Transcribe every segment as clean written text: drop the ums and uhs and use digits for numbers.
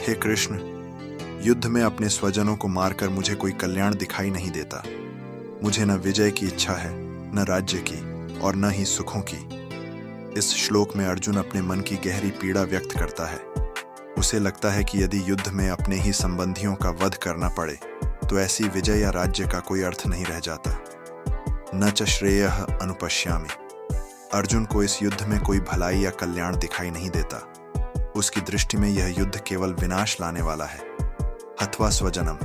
हे कृष्ण, युद्ध में अपने स्वजनों को मारकर मुझे कोई कल्याण दिखाई नहीं देता। मुझे न विजय की इच्छा है, न राज्य की, और न ही सुखों की। इस श्लोक में अर्जुन अपने मन की गहरी पीड़ा व्यक्त करता है। उसे लगता है कि यदि युद्ध में अपने ही संबंधियों का वध करना पड़े तो ऐसी विजय या राज्य का कोई अर्थ नहीं रह जाता। न च श्रेयः अनुपश्यामि। अर्जुन को इस युद्ध में कोई भलाई या कल्याण दिखाई नहीं देता। उसकी दृष्टि में यह युद्ध केवल विनाश लाने वाला है। हत्वा स्वजनम,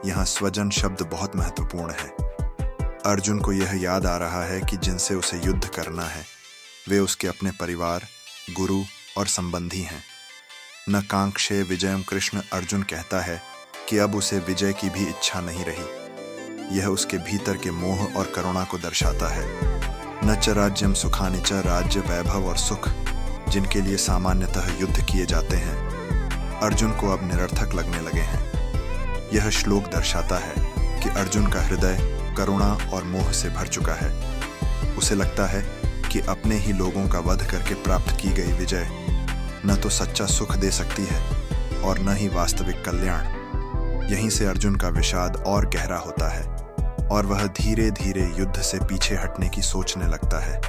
यहाँ स्वजन शब्द बहुत महत्वपूर्ण है। अर्जुन को यह याद आ रहा है कि जिनसे उसे युद्ध करना है वे उसके अपने परिवार, गुरु और संबंधी हैं। न कांक्षे विजयम कृष्ण, अर्जुन कहता है कि अब उसे विजय की भी इच्छा नहीं रही। यह उसके भीतर के मोह और करुणा को दर्शाता है। न च राज्यम सुखानि च, राज्य, वैभव और सुख जिनके लिए सामान्यतः युद्ध किए जाते हैं अर्जुन को अब निरर्थक लगने लगे हैं। यह श्लोक दर्शाता है कि अर्जुन का हृदय करुणा और मोह से भर चुका है। उसे लगता है कि अपने ही लोगों का वध करके प्राप्त की गई विजय न तो सच्चा सुख दे सकती है और न ही वास्तविक कल्याण। यहीं से अर्जुन का विषाद और गहरा होता है और वह धीरे धीरे युद्ध से पीछे हटने की सोचने लगता है।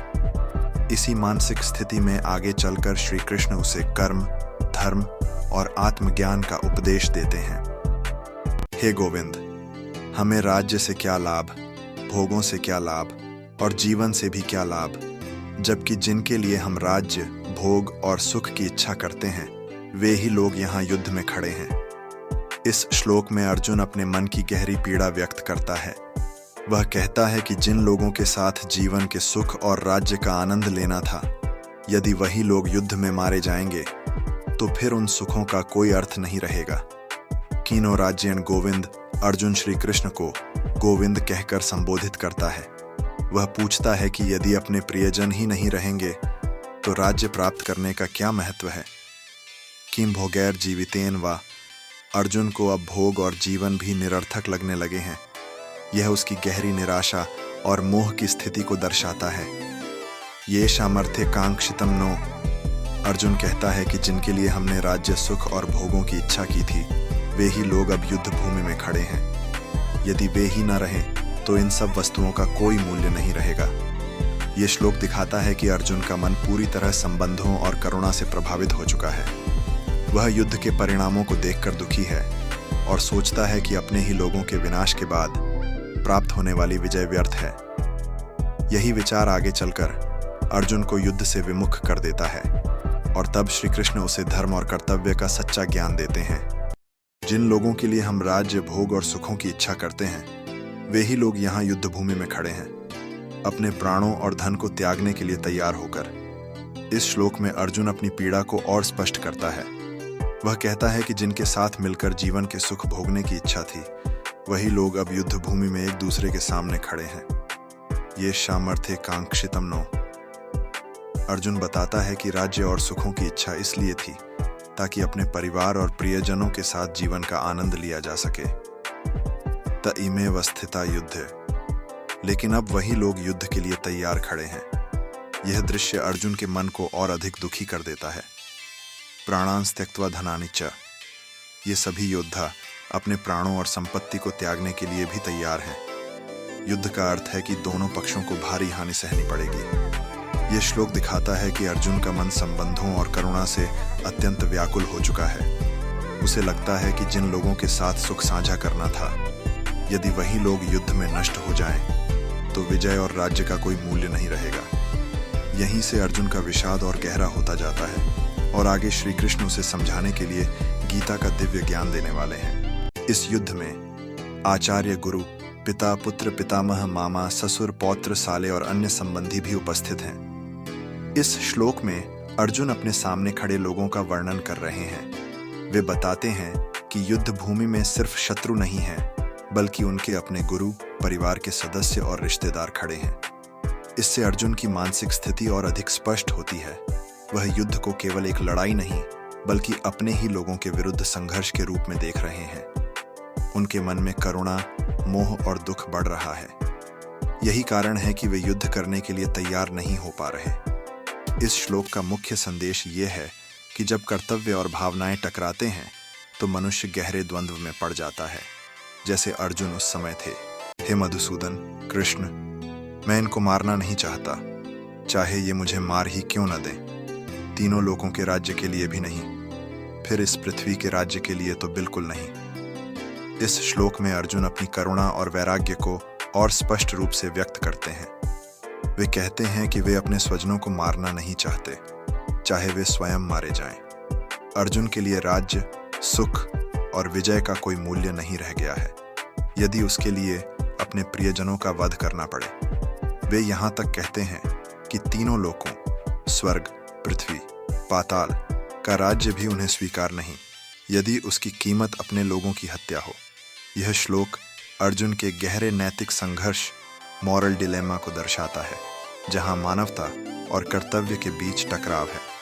इसी मानसिक स्थिति में आगे चलकर श्री कृष्ण उसे कर्म, धर्म और आत्मज्ञान का उपदेश देते हैं। हे गोविंद, हमें राज्य से क्या लाभ, भोगों से क्या लाभ और जीवन से भी क्या लाभ, जबकि जिनके लिए हम राज्य, भोग और सुख की इच्छा करते हैं वे ही लोग यहाँ युद्ध में खड़े हैं। इस श्लोक में अर्जुन अपने मन की गहरी पीड़ा व्यक्त करता है। वह कहता है कि जिन लोगों के साथ जीवन के सुख और राज्य का आनंद लेना था, यदि वही लोग युद्ध में मारे जाएंगे तो फिर उन सुखों का कोई अर्थ नहीं रहेगा। कीनो राज्यन गोविंद, अर्जुन श्री कृष्ण को गोविंद कहकर संबोधित करता है। वह पूछता है कि यदि अपने प्रियजन ही नहीं रहेंगे तो राज्य प्राप्त करने का क्या महत्व है। किम भोगैर जीवितेन वा, अर्जुन को अब भोग और जीवन भी निरर्थक लगने लगे हैं। यह उसकी गहरी निराशा और मोह की स्थिति को दर्शाता है। ये सामर्थ्य कांक्षितम नो, अर्जुन कहता है कि जिनके लिए हमने राज्य, सुख और भोगों की इच्छा की थी वे ही लोग अब युद्ध भूमि में खड़े हैं। यदि वे ही न रहें तो इन सब वस्तुओं का कोई मूल्य नहीं रहेगा। ये श्लोक दिखाता है कि अर्जुन का मन पूरी तरह संबंधों और करुणा से प्रभावित हो चुका है। वह युद्ध के परिणामों को देखकर दुखी है और सोचता है कि अपने ही लोगों के विनाश के बाद प्राप्त होने वाली विजय व्यर्थ है। यही विचार आगे चलकर अर्जुन को युद्ध से विमुख कर देता है और तब श्री कृष्ण उसे धर्म और कर्तव्य का सच्चा ज्ञान देते हैं। जिन लोगों के लिए हम राज्य, भोग और सुखों की इच्छा करते हैं वे ही लोग यहाँ युद्ध भूमि में खड़े हैं, अपने प्राणों और धन को त्यागने के लिए तैयार होकर। इस श्लोक में अर्जुन अपनी पीड़ा को और स्पष्ट करता है। वह कहता है कि जिनके साथ मिलकर जीवन के सुख भोगने की इच्छा थी वही लोग अब युद्ध भूमि में एक दूसरे के सामने खड़े हैं। ये सामर्थ्य कांक्षितम नो, अर्जुन बताता है कि राज्य और सुखों की इच्छा इसलिए थी ताकि अपने परिवार और प्रियजनों के साथ जीवन का आनंद लिया जा सके। त इमे वस्थिता युद्ध, लेकिन अब वही लोग युद्ध के लिए तैयार खड़े हैं। यह दृश्य अर्जुन के मन को और अधिक दुखी कर देता है। प्राणांस त्यक्त्वा धनानि च, ये सभी योद्धा अपने प्राणों और संपत्ति को त्यागने के लिए भी तैयार हैं। युद्ध का अर्थ है कि दोनों पक्षों को भारी हानि सहनी पड़ेगी। यह श्लोक दिखाता है कि अर्जुन का मन संबंधों और करुणा से अत्यंत व्याकुल हो चुका है। उसे लगता है कि जिन लोगों के साथ सुख साझा करना था, यदि वही लोग युद्ध में नष्ट हो जाएं, तो विजय और राज्य का कोई मूल्य नहीं रहेगा। यहीं से अर्जुन का विषाद और गहरा होता जाता है और आगे श्री कृष्ण उसे समझाने के लिए गीता का दिव्य ज्ञान देने वाले हैं। इस युद्ध में आचार्य, गुरु, पिता, पुत्र, पितामह, मामा, ससुर, पौत्र, साले और अन्य संबंधी भी उपस्थित हैं। इस श्लोक में अर्जुन अपने सामने खड़े लोगों का वर्णन कर रहे हैं। वे बताते हैं कि युद्ध भूमि में सिर्फ शत्रु नहीं है बल्कि उनके अपने गुरु, परिवार के सदस्य और रिश्तेदार खड़े हैं। इससे अर्जुन की मानसिक स्थिति और अधिक स्पष्ट होती है। वह युद्ध को केवल एक लड़ाई नहीं बल्कि अपने ही लोगों के विरुद्ध संघर्ष के रूप में देख रहे हैं। उनके मन में करुणा, मोह और दुख बढ़ रहा है। यही कारण है कि वे युद्ध करने के लिए तैयार नहीं हो पा रहे। इस श्लोक का मुख्य संदेश ये है कि जब कर्तव्य और भावनाएं टकराते हैं तो मनुष्य गहरे द्वंद्व में पड़ जाता है, जैसे अर्जुन उस समय थे। हे मधुसूदन, कृष्ण, मैं इनको मारना नहीं चाहता, चाहे ये मुझे मार ही क्यों न दें। तीनों लोगों के राज्य के लिए भी नहीं, फिर इस पृथ्वी के राज्य के लिए तो बिल्कुल नहीं। इस श्लोक में अर्जुन अपनी करुणा और वैराग्य को और स्पष्ट रूप से व्यक्त करते हैं। वे कहते हैं कि वे अपने स्वजनों को मारना नहीं चाहते, चाहे वे स्वयं मारे जाएं। अर्जुन के लिए राज्य, सुख और विजय का कोई मूल्य नहीं रह गया है, यदि उसके लिए अपने प्रियजनों का वध करना पड़े। वे यहाँ तक कहते हैं कि तीनों लोकों, स्वर्ग, पृथ्वी, पाताल का राज्य भी उन्हें स्वीकार नहीं, यदि उसकी कीमत अपने लोगों की हत्या हो। यह श्लोक अर्जुन के गहरे नैतिक संघर्ष, मॉरल डिलेमा को दर्शाता है, जहाँ मानवता और कर्तव्य के बीच टकराव है।